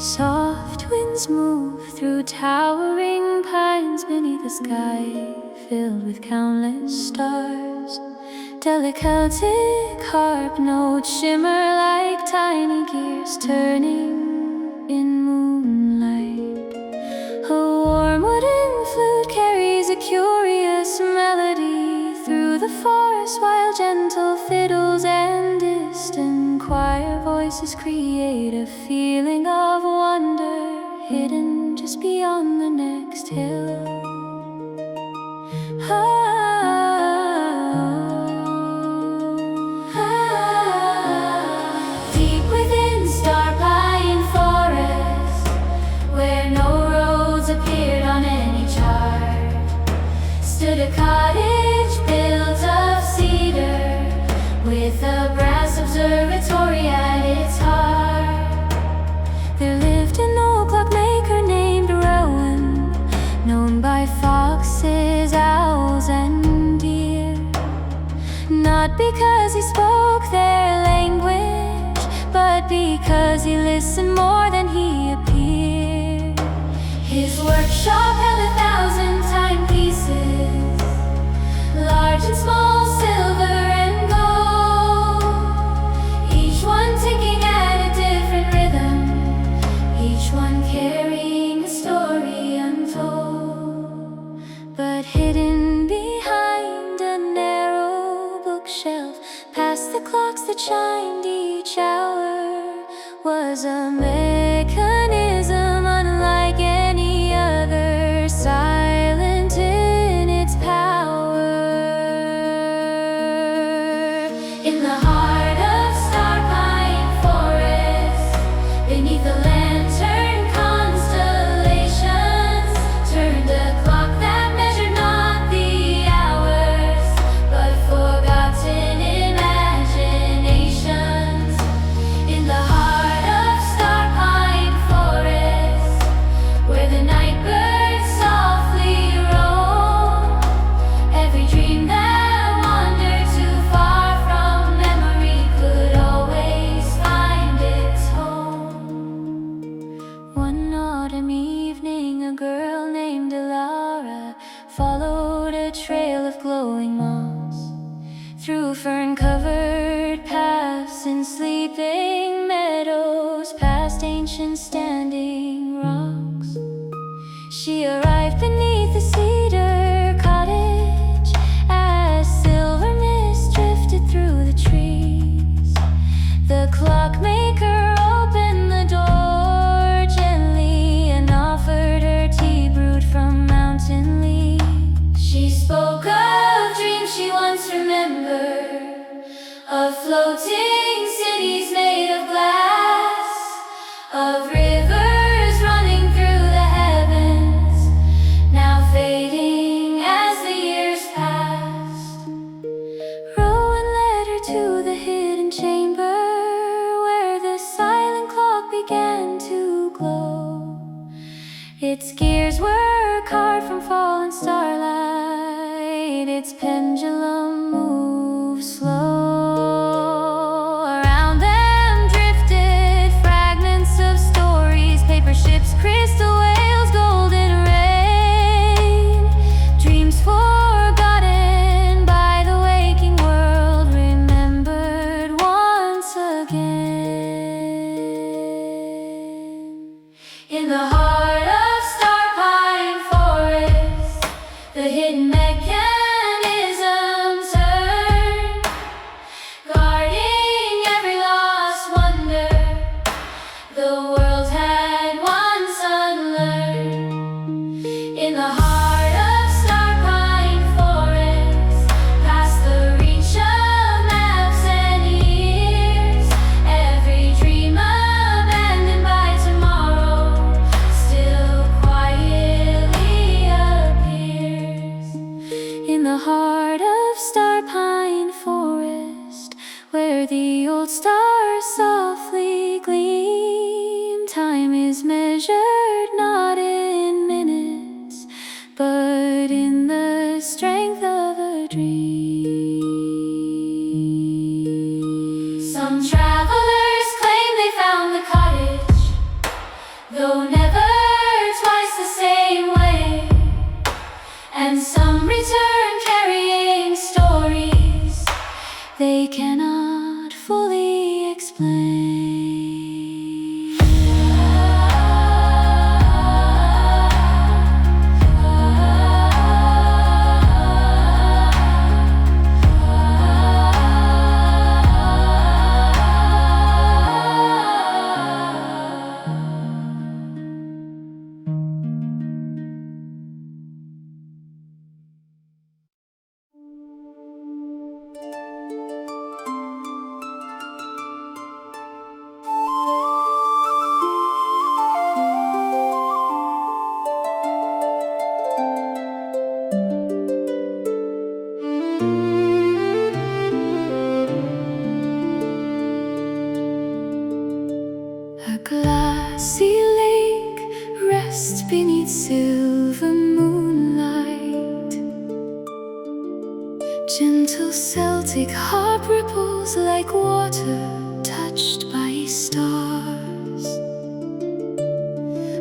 Soft winds move through towering pines beneath a sky filled with countless stars. Delicate Celtic harp notes shimmer like tiny gears turning in moonlight. A warm wooden flute carries a curious melody through the forest, while gentle fiddles and distant choir voices create a feeling of wonder hidden just beyond the next hill. Deep within star-pine forest, where no roads appeared on any chart, stood a cottage built of cedar, with a brass observatory at its heart. There lived an old clockmaker named Rowan, known by foxes, owls, and deer. Not because he spoke their language, but because he listened more than he appeared. His workshop held 1,000 timepieces, large and small, silver and gold, each one ticking at a different rhythm, each one carrying a story untold. But hidden behind a narrow bookshelf, past the clocks that chimed each hour, was a mechanism unlike any other, silent in its power. In the heart of star-pine forest, beneath the lantern constellations, turned a clock that measured not the hours, but forgotten imaginations. In the heart of star-pine forest, where the night birds softly roam, every dream that wandered too far from memory could always find its home. One autumn evening, a girl named Laura followed a trail of glowing moss through fern-covered paths and sleeping meadows, past ancient standing rocks. She arrived beneath the cedar cottage as silver mist drifted through the trees. The clockmaker opened the door gently and offered her tea brewed from mountain leaves. She spoke of dreams she once remembered, of floating cities made of glass, of rivers running through the heavens, now fading as the years passed. Rowan led her to the hidden chamber, where the silent clock began to glow. Its gears were carved from fallen starlight, its pendulum moved slow. Around them drifted fragments of stories, paper ships, crystal whales, golden rain, dreams forgotten by the waking world, remembered once again. In the heart of star-pine forest, the hidden mechanism turned, guarding every lost wonder the world had once unlearned. In the heart of star-pine forest, past the reach of maps and years, every dream abandoned by tomorrow still quietly appears. In the heart of star-pine forest, where the old stars softly gleam, time is measured not in minutes, but in the strength of a dream. Some travelers claim they found the cottage, they cannot fully explain. A glassy lake rests beneath silver moonlight. Gentle Celtic harp ripples like water touched by stars.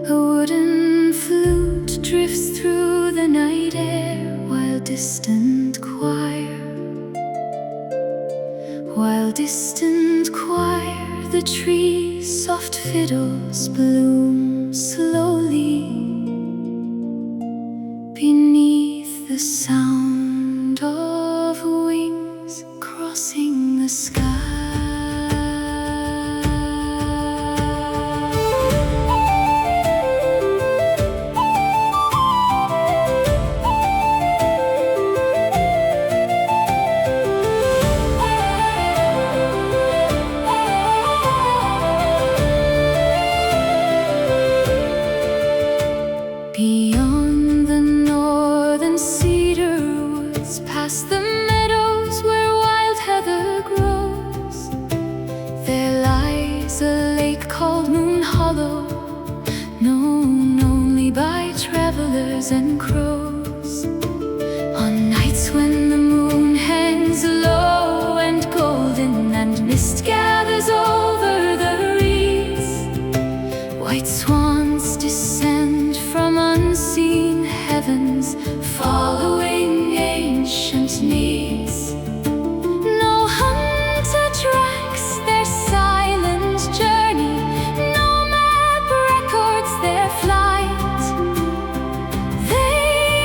A wooden flute drifts through the night air, while distant choir, the trees' soft fiddles bloom slowly beneath the sound of wings crossing the sky. Beyond the northern cedar woods, past the meadows where wild heather grows, there lies a lake called Moon Hollow, known only by travelers and crows. On nights when the moon hangs low and golden and mist gathers over the reeds, white swans descend from unseen heavens, following ancient needs. No hunter tracks their silent journey, no map records their flight. They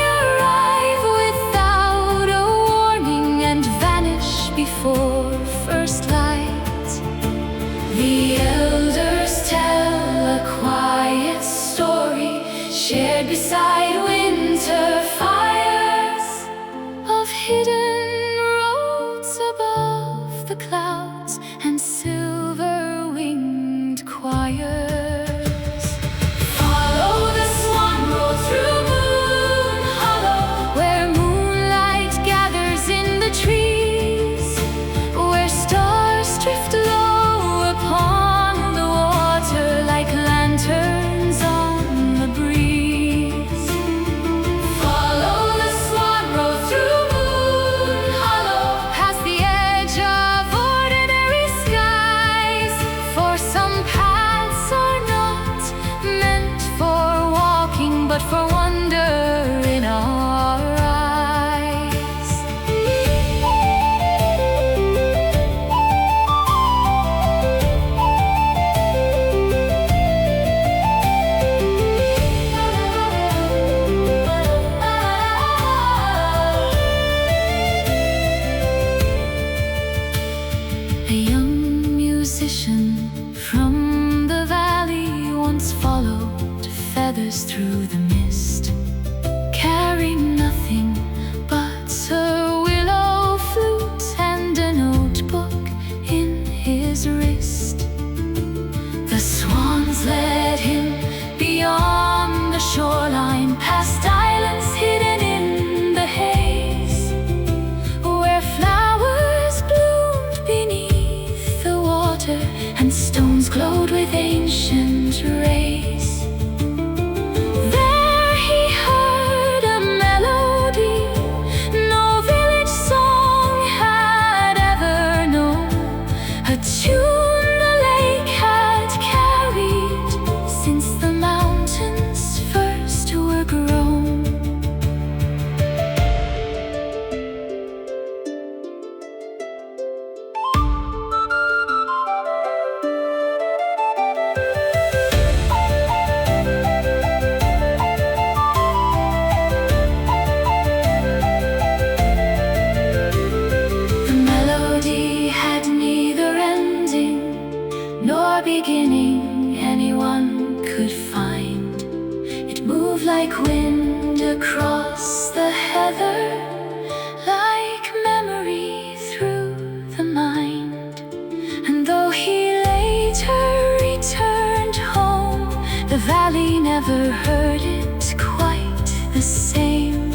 never heard it quite the same.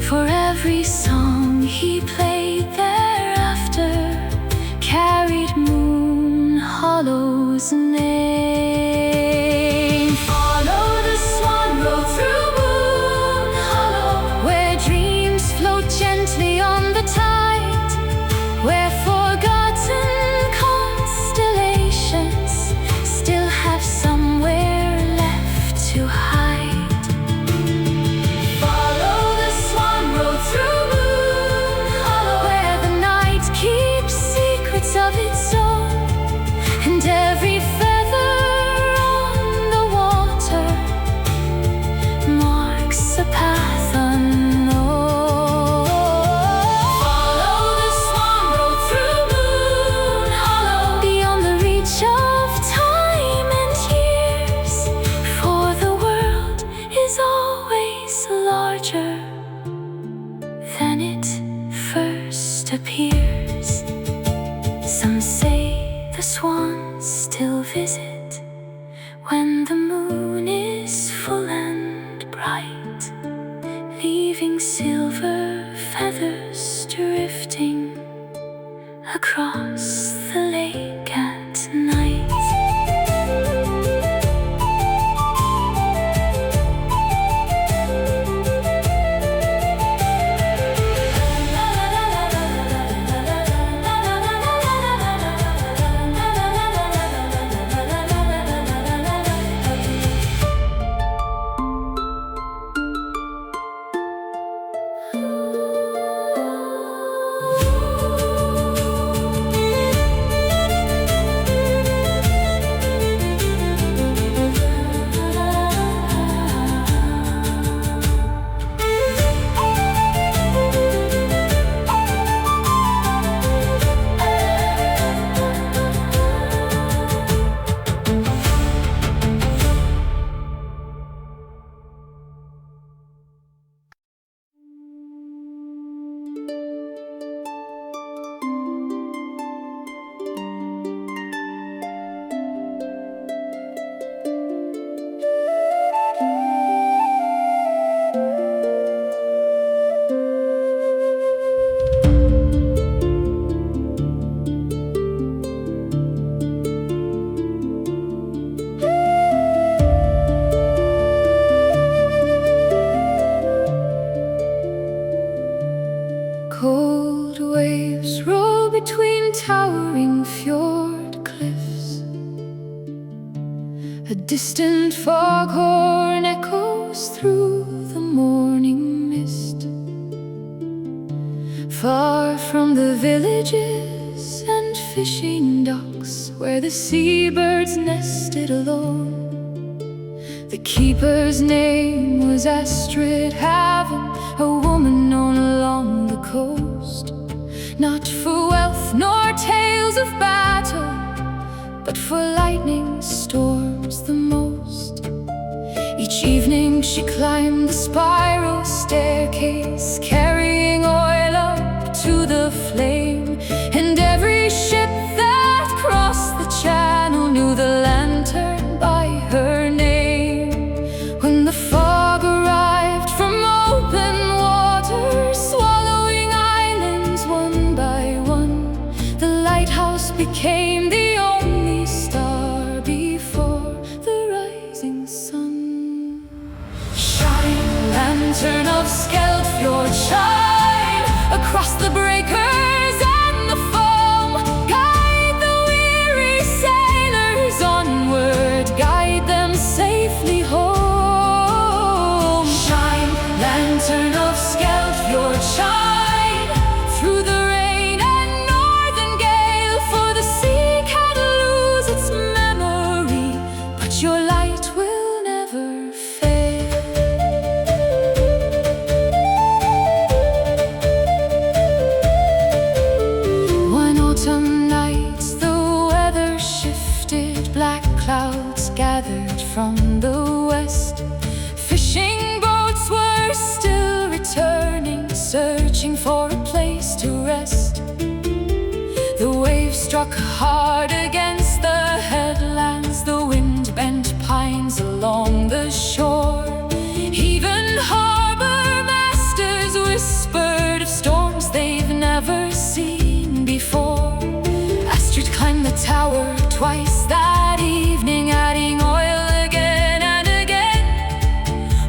For every song he played thereafter carried Moon Hollow's name. Follow the swan road through Moon Hollow, where dreams float gently on the tide, where forgotten constellations still have somewhere left to hide. Follow the swan road through Moon Hollow, where the night keeps secrets of its own, and every feather on the water marks a path unknown. Follow the swan road through Moon Hollow, beyond the reach of time and years, for the world is always larger than it first appears. Some say the swans still visit when the moon is full and bright, leaving silver feathers drifting across the lake at night. Cold waves roll between towering fjord cliffs. A distant foghorn echoes through the morning mist. Far from the villages and fishing docks where the seabirds nested alone, the keeper's name was Astrid Haven, a woman known along the coast, not for wealth nor tales of battle, but for lightning storms the most. Each evening she climbed the spiral staircase, carrying oil up to the flame, and every ship that crossed the channel knew the lantern by her name. When the fog arrived from open water, swallowing islands one by one, the lighthouse became the only star before the rising sun. Shine, lantern of Fjord, shine across the breakers and the foam. Guide the weary sailors onward, guide them safely home. Shine, lantern of Fjord, shine through the rain and northern gale, for the sea can lose its memory, but your light will never fail. One autumn night the weather shifted, black clouds gathered from the west. Fishing boats were still returning, searching for a place to rest. The waves struck hard against the headlands, the wind bent pines along along the shore. Even harbor masters whispered of storms they've never seen before. Astrid climbed the tower twice that evening, adding oil again and again,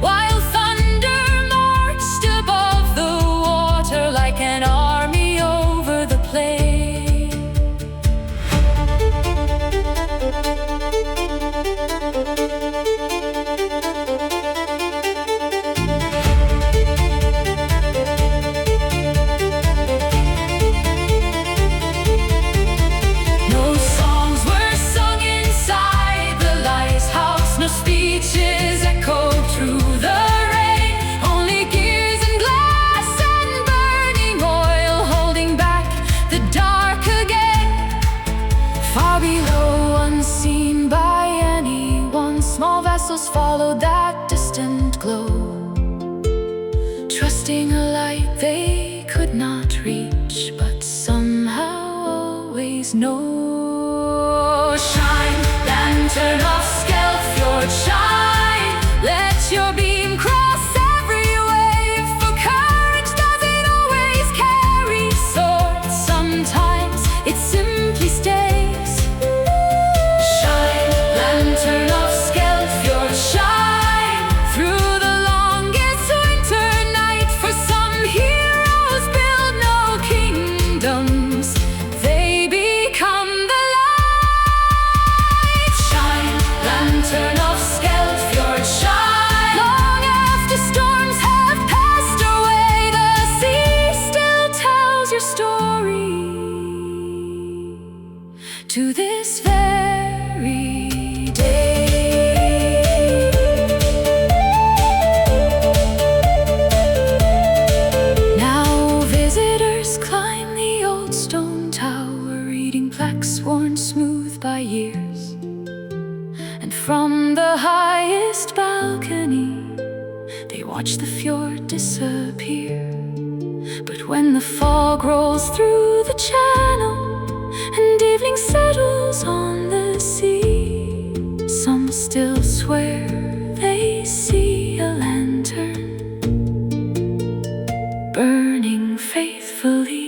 while thunder marched above the water like an army over the plain. No songs were sung inside the lighthouse, no speeches echoed through the rain. Only gears and glass and burning oil holding back the dark again. Far below, unseen by anyone, small vessels followed that distant glow, trusting a light they could not reach, but somehow always know. Shine, lantern of Fjord, shine, let your beam cross every wave, for courage doesn't always carry swords, sometimes it simply stays. Shine, lantern of Fjord, shine, through the longest winter night, for some heroes build no kingdoms, they become the light. Shine, lantern of Fjord, shine, long after storms have passed away, the sea still tells your story to this very day. Now visitors climb the old stone tower, reading plaques worn smooth by years, and from the highest balcony they watch the fjord disappear. But when the fog rolls through the channel and evening settles on the sea, some still swear they see a lantern burning faithfully.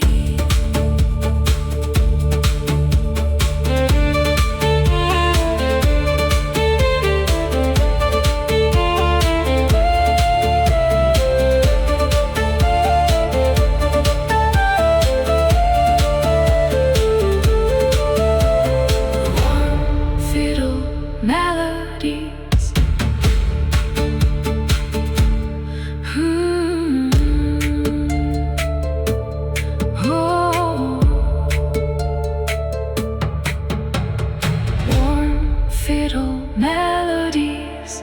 Warm fiddle melodies, oh. Warm fiddle melodies.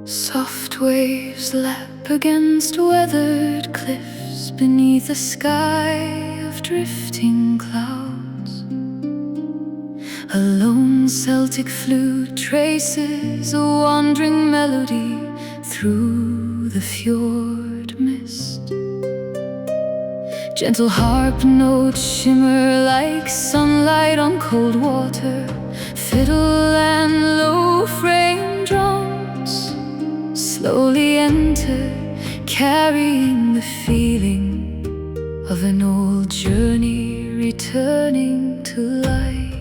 Soft waves lap against weathered cliffs beneath a sky of drifting clouds. A lone Celtic flute traces a wandering melody through the fjord mist. Gentle harp notes shimmer like sunlight on cold water. Fiddle and low frame drums slowly enter, carrying the feeling of an old journey returning to life.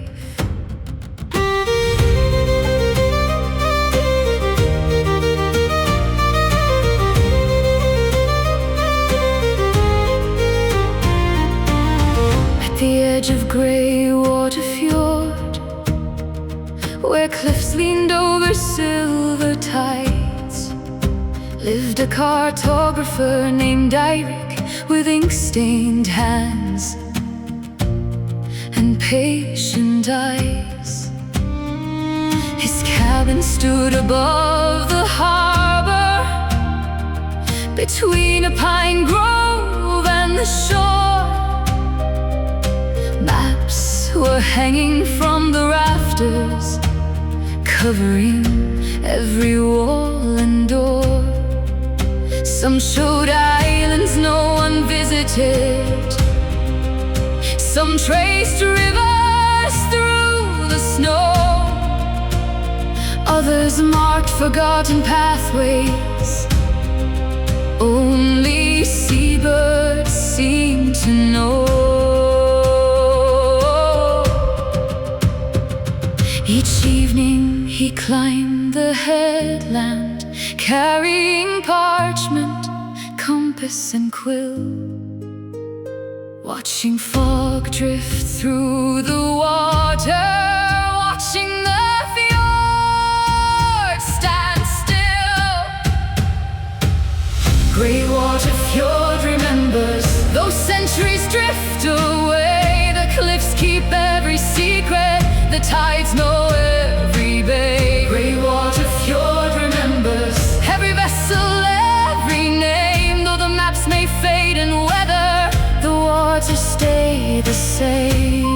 At the edge of grey water fjord, where cliffs leaned over silver tides, lived a cartographer named Eirik, with ink-stained hands and patient eyes. His cabin stood above the harbor, between a pine grove and the shore. Maps were hanging from the rafters, covering every wall and door. Some showed islands no one visited, some traced rivers through the snow. Others marked forgotten pathways only seabirds seem to know. Each evening he climbed the headland, carrying parchment, compass and quill, watching fog drift through the water, watching the fjords stand still. Greywater Fjord remembers, though centuries drift away. The cliffs keep every secret, the tides know every bay. Greywater Fjord remembers every vessel, every name. Though the maps may fade and weather, the waters stay the same.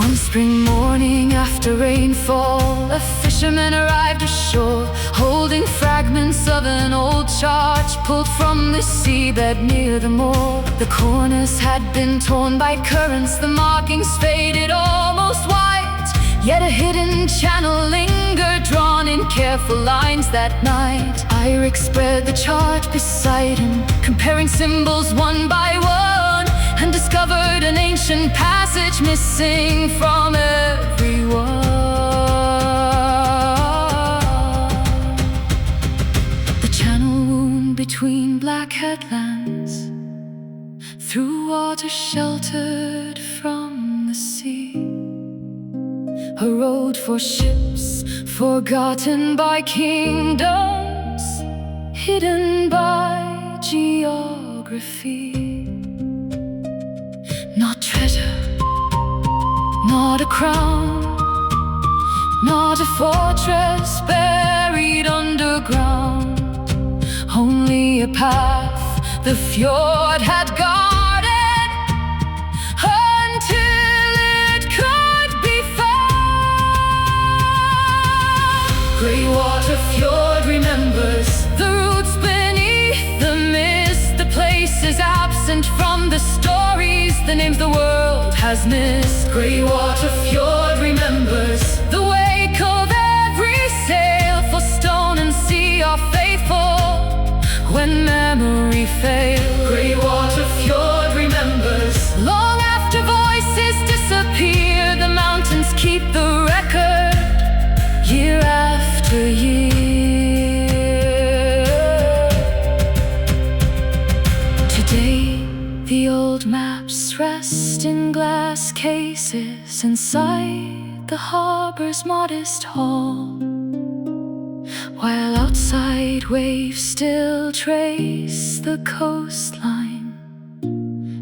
One spring morning after rainfall, a fisherman arrived ashore, holding fragments of an old chart pulled from the seabed near the moor. The corners had been torn by currents, the markings faded almost white, yet a hidden channel lingered, drawn in careful lines that night. Eirik spread the chart beside him, comparing symbols one by one, and discovered an ancient passage missing from everyone. The channel wound between black headlands, through water sheltered from the sea. A road for ships, forgotten by kingdoms, hidden by geography. Not treasure, not a crown, not a fortress buried underground. Only a path the fjord had guarded until it could be found. Greywater Fjord remembers the roots beneath the mist, the places absent from the stories, the names the world has missed. Greywater Fjord remembers the wake of every sail, for stone and sea are faithful when memory fails. Greywater Fjord remembers, long after voices disappear, the mountains keep the record, year after year. Today the old maps rest in glass cases inside the harbor's modest hall, while outside waves still trace the coastline,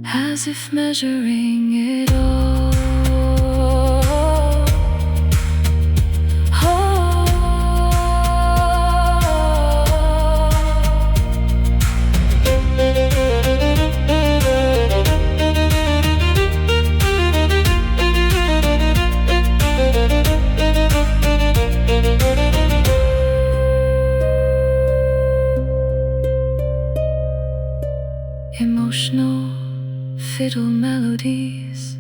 as if measuring it all. Emotional fiddle melodies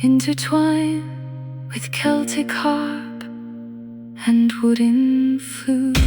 intertwine with Celtic harp and wooden flute.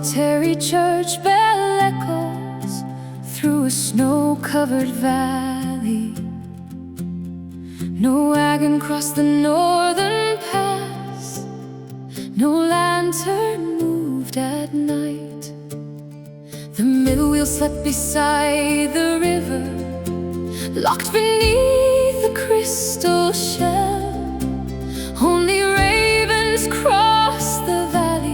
solitary church bell echoes through a snow-covered valley. No wagon crossed the northern pass, no lantern moved at night. The middle wheel slept beside the river, locked beneath the crystal shell. Only ravens crossed the valley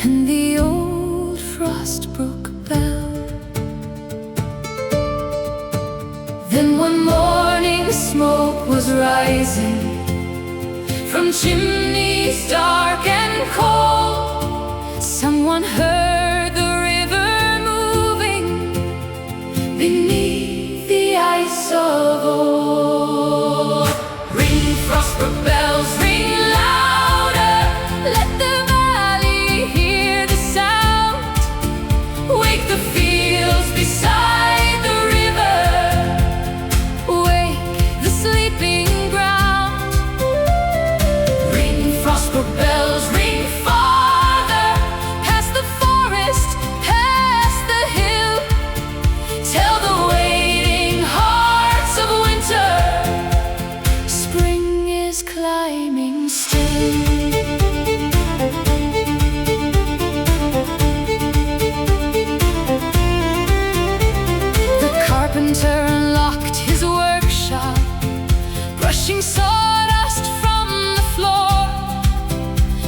and the old Frostbrook bell. Then one morning smoke was rising from chimneys dark and cold. Someone heard the river moving beneath the ice of old. Ring, Frostbrook bells, ring louder, let the valley hear the sound. Wake the fields beside the river, wake the sleeping ground. Ring, Frostbrook bells, ring farther, past the forest, past the hill. Tell the waiting hearts of winter, spring is climbing still. The carpenter unlocked his workshop, brushing sawdust from the floor.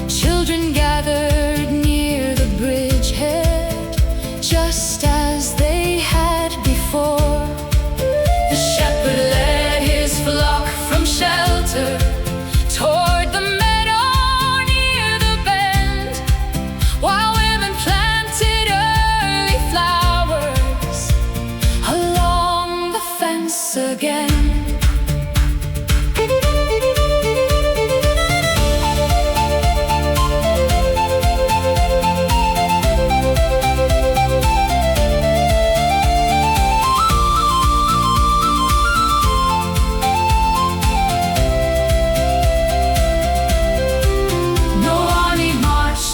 Children gathered near the bridgehead, just as they had before. The shepherd led his flock from shelter toward the meadow near the bend, while women planted early flowers along the fence again.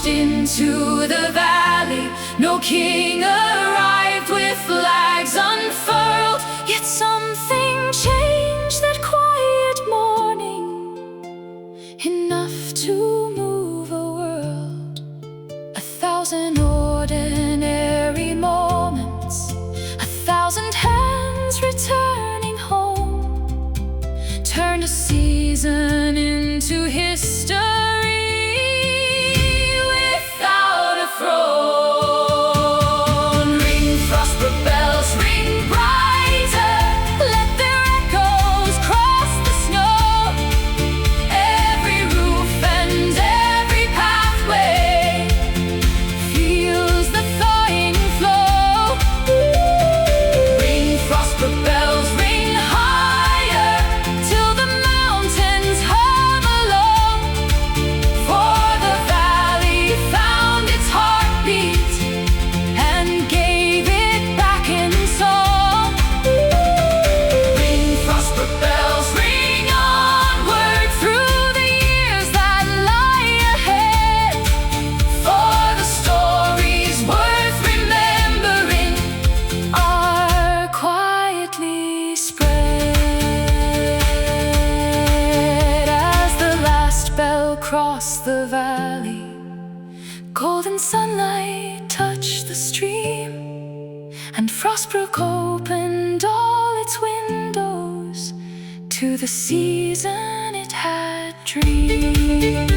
Into the valley, no king arrived with flags unfurled. Yet something changed that quiet morning, enough to move a world. 1,000 ordinary moments, 1,000 hands returning home, turned a season into history. Ring, Frostbrook bells, ring brighter, let their echoes cross the snow. Every roof and every pathway feels the thawing flow. Ring, Frostbrook bells, ring higher, till the mountains hum along. For the valley found its heartbeat and gave it back in song. Ring, Frostbrook bells, ring onward through the years that lie ahead. For the stories worth remembering are quietly spread. As the last bell crossed the valley, golden sunlight touched the stream, and Frostbrook opened all its windows to the season it had dreamed.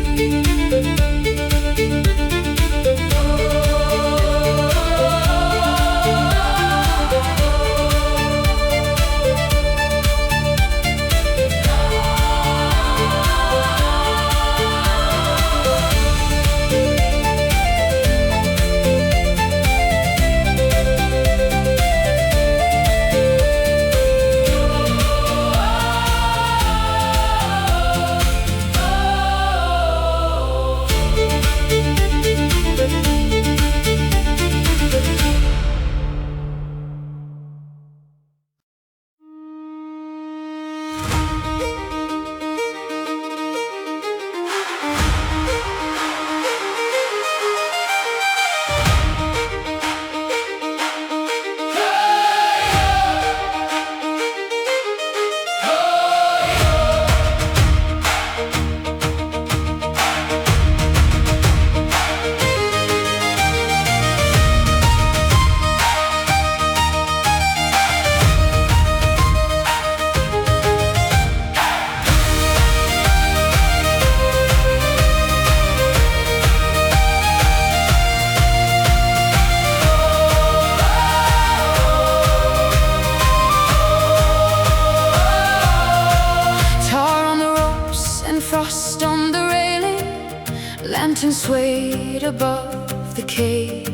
Lanterns swayed above the quay.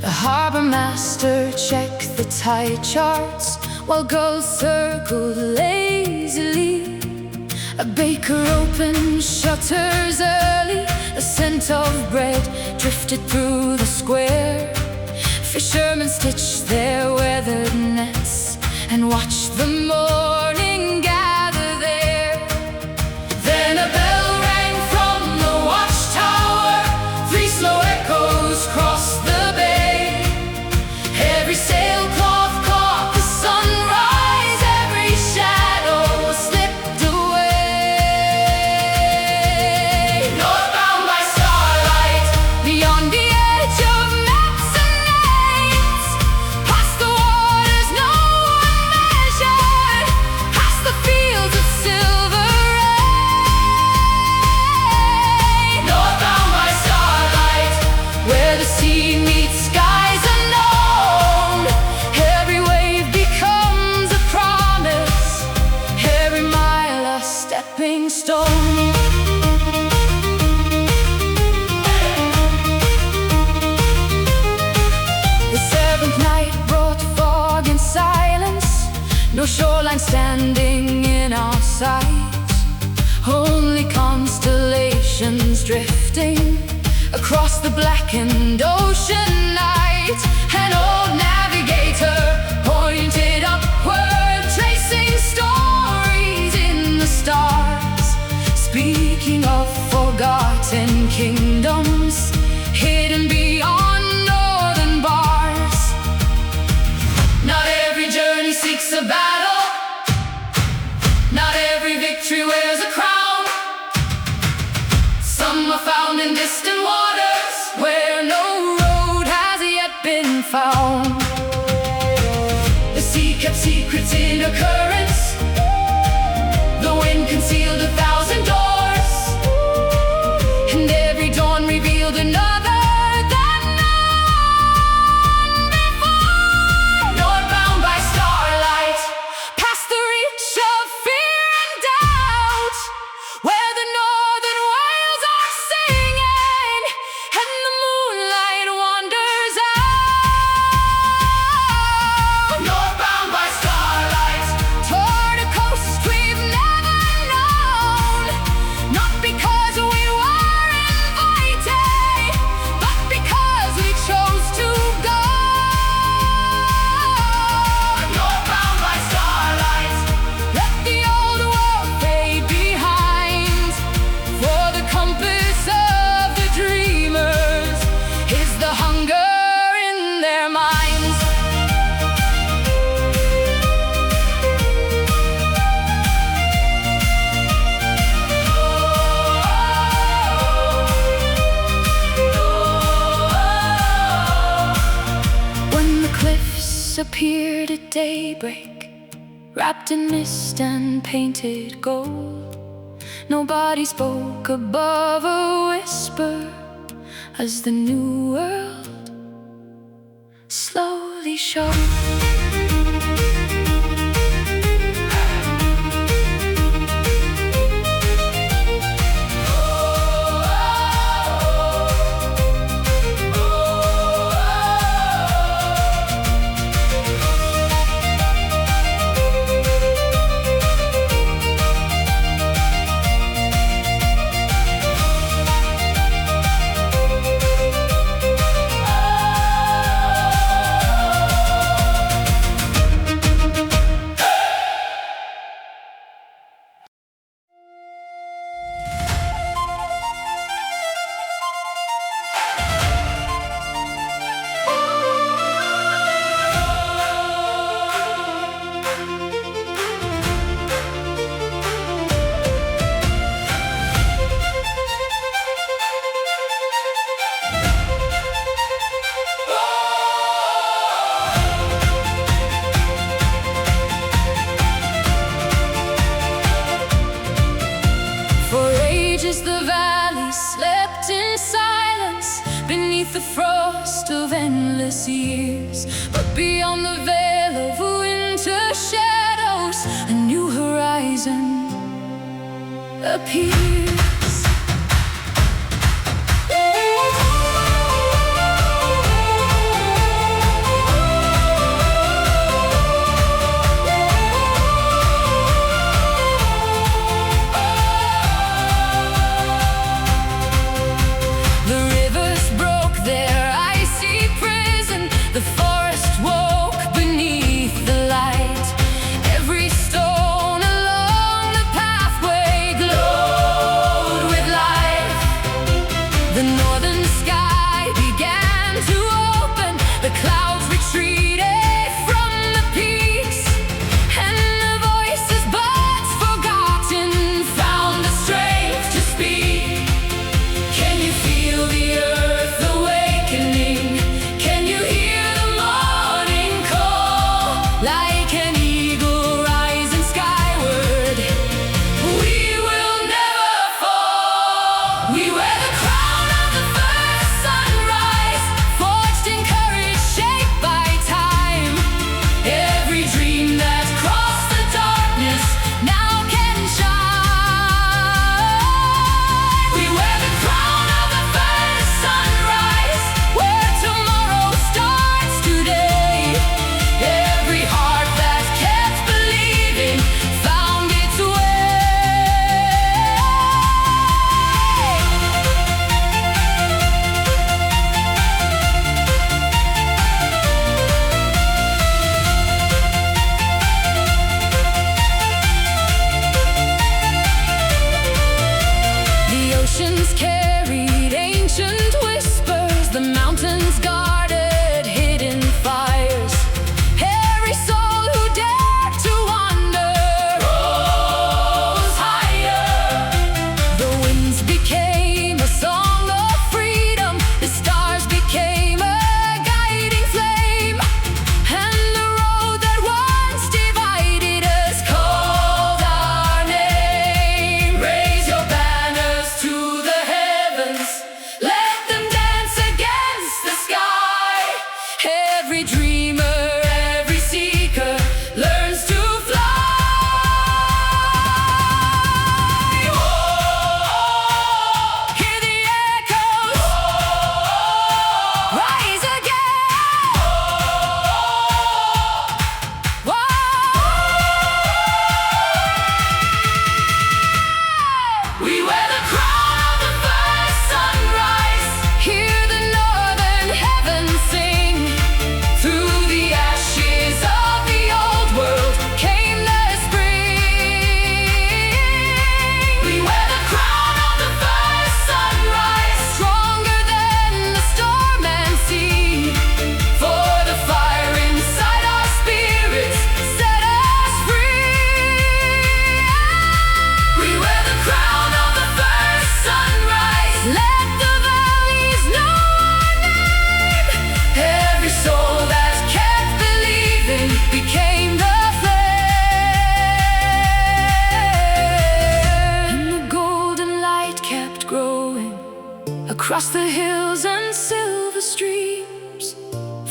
The harbor master checked the tide charts, while girls circled lazily. A baker opened shutters early. A scent of bread drifted through the square. Fishermen stitched their weathered nets and watched the morning gather there. Then a bell rang from the watchtower. 3 slow echoes crossed the bay. Every sailcloth caught the sunrise. Every shadow slipped away. Northbound by starlight, beyond the edge of maps and names, past the waters no one measured, past the fields of silver rain. Northbound by starlight, where the sea meets skies unknown. Every wave becomes a promise, every mile a stepping stone. The 7th night brought fog and silence. No shoreline standing in our sight, only constellations drifting across the blackened ocean night. An old navigator pointed upward, tracing stories in the stars, speaking of forgotten kingdoms hidden beyond northern bars. Not every journey seeks a battle, not every victory wears a crown. Some are found in distant waters, where no road has yet been found. The sea kept secrets in her currents. The wind concealed 1,000 doors, and every dawn revealed another that none before. Northbound by starlight, past the reach of fear and doubt, where the northern whales are singing and the moonlight wanders out. Northbound by starlight, toward a coast we've never known, not because we were invited, but because we chose to go. Northbound by starlight, let the old world fade behind, for the compass of the dreamers is the hunger in their minds. When the cliffs appeared at daybreak, wrapped in mist and painted gold, nobody spoke above a whisper as the new world slowly showed. The frost of endless years, but beyond the veil of winter shadows, a new horizon appears. Across the hills and silver streams,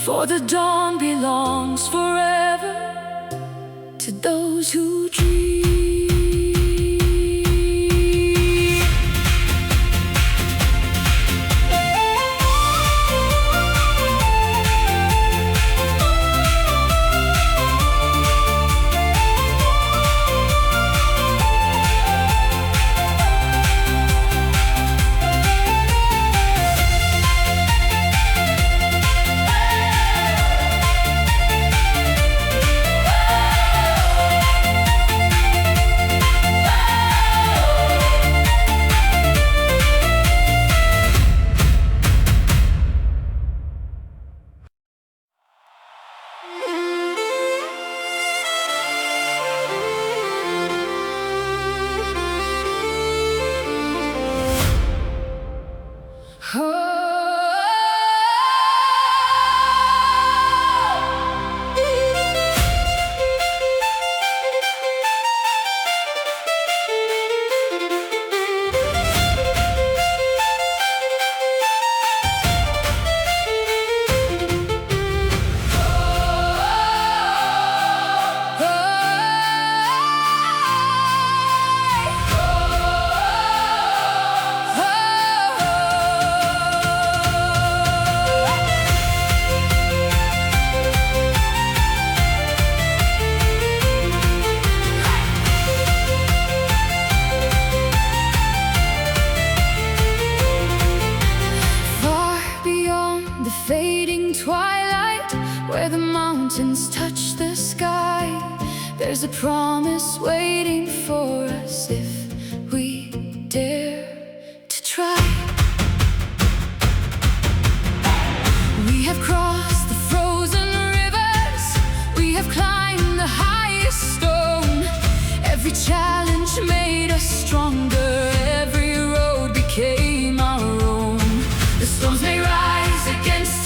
for the dawn belongs forever to those who dream. Where the mountains touch the sky, there's a promise waiting for us if we dare to try. We have crossed the frozen rivers, we have climbed the highest stone. Every challenge made us stronger, every road became our own. The storms may rise against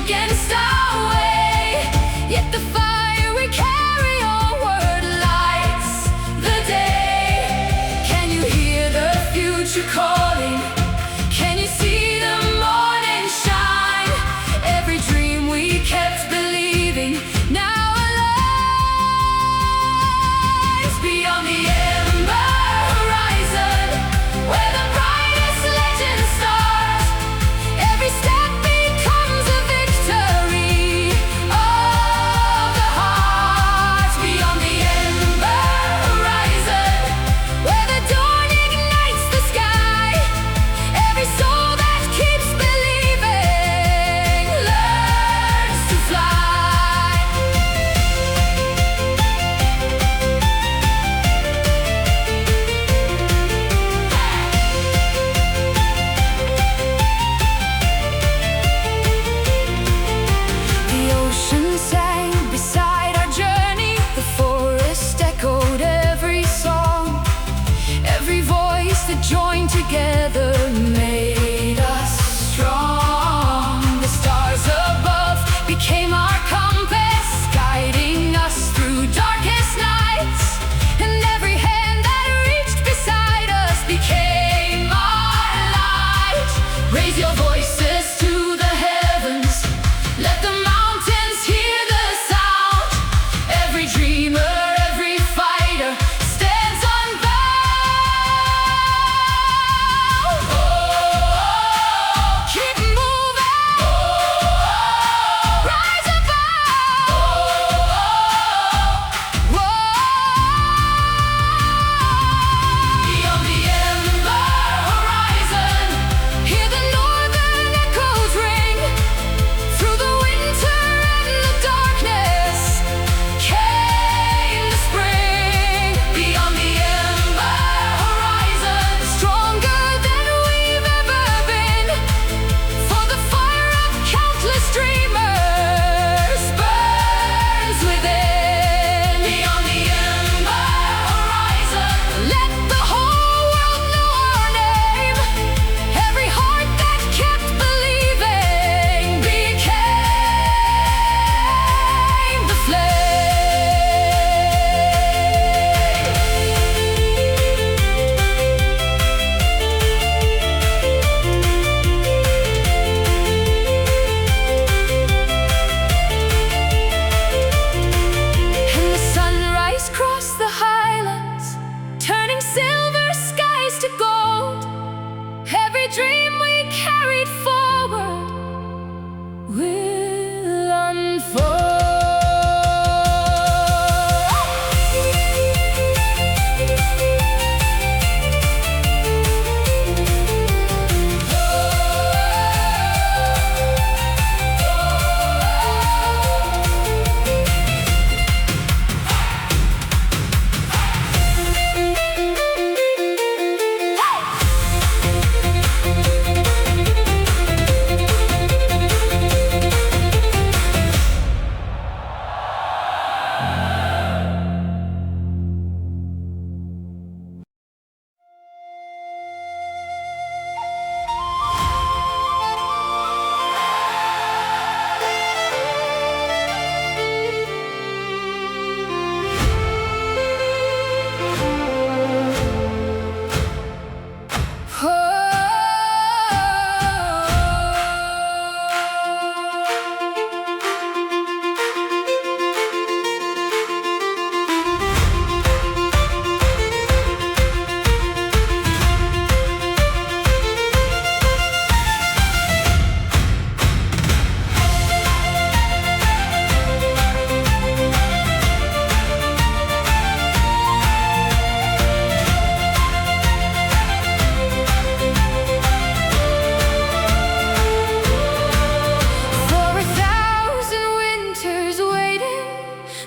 against our way, yet the fire we carry onward lights the day. Can you hear the future calling? Can you see the morning shine? Every dream we kept believing now alive.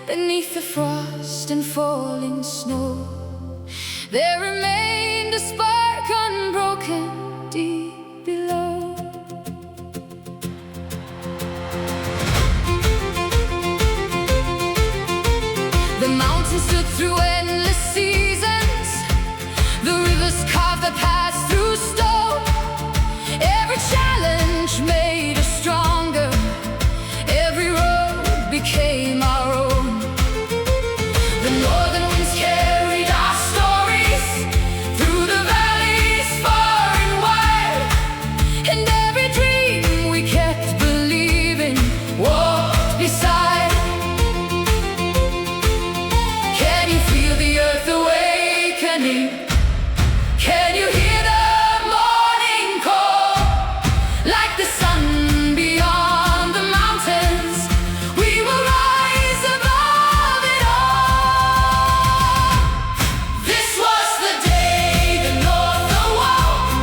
beneath the frost and falling snow. There remained a spark unbroken deep below. The mountains stood through endless seasons. The rivers carved the paths through stone. Every challenge made us stronger. Every road became our own. The northern winds carried our stories through the valleys far and wide. And every dream we kept believing walked beside. Can you feel the earth awakening? Can you hear the morning call? Like the sun beyond the mountains, we will rise above it all. This was the day the north awoke,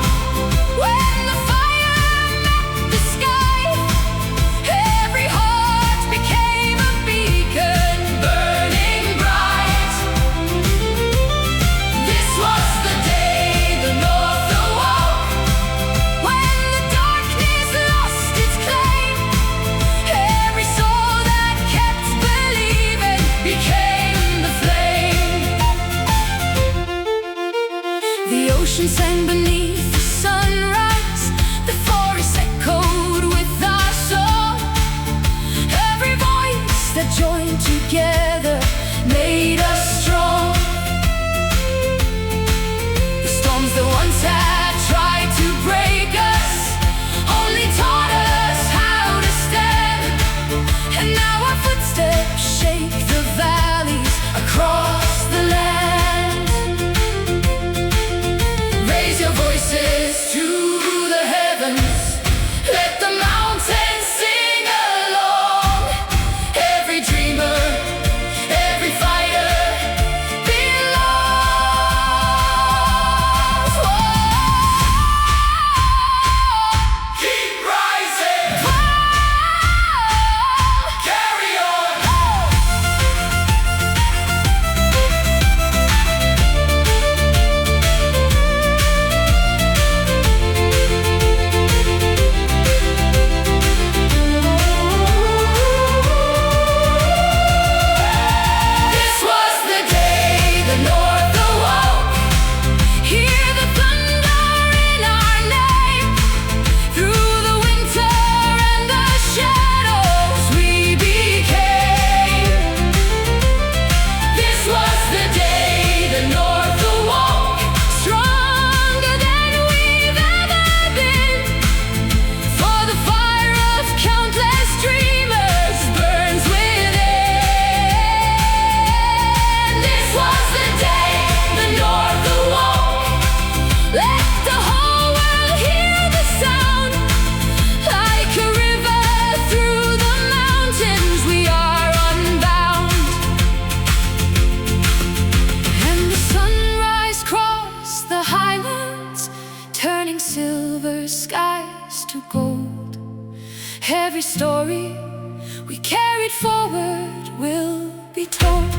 when the fire met the sky. Every heart became a beacon, burning bright. This was the day the north awoke, when the darkness lost its claim. Every soul that kept believing became the flame. The ocean sang beneath the sunrise. The forest echoed with our song. Every voice that joined together made us strong. The storms that once had tried to break us only taught us how to stand. And now our footsteps shake the valleys across the land. Raise your voices to the heavens. Let the mountains sing along. Every dreamer, every fighter belongs. Keep rising. Carry on. This was the day the north awoke. Hear the thunder in our name. Through the winter and the shadows we became. This was the day the north awoke, stronger than we've ever been. For the fire of countless dreamers burns within. This was the day the north awoke. Let the whole world hear the sound. Like a river through the mountains, we are unbound. And the sunrise crossed the highlands, turning silver skies to gold. Every story we carried forward will be told.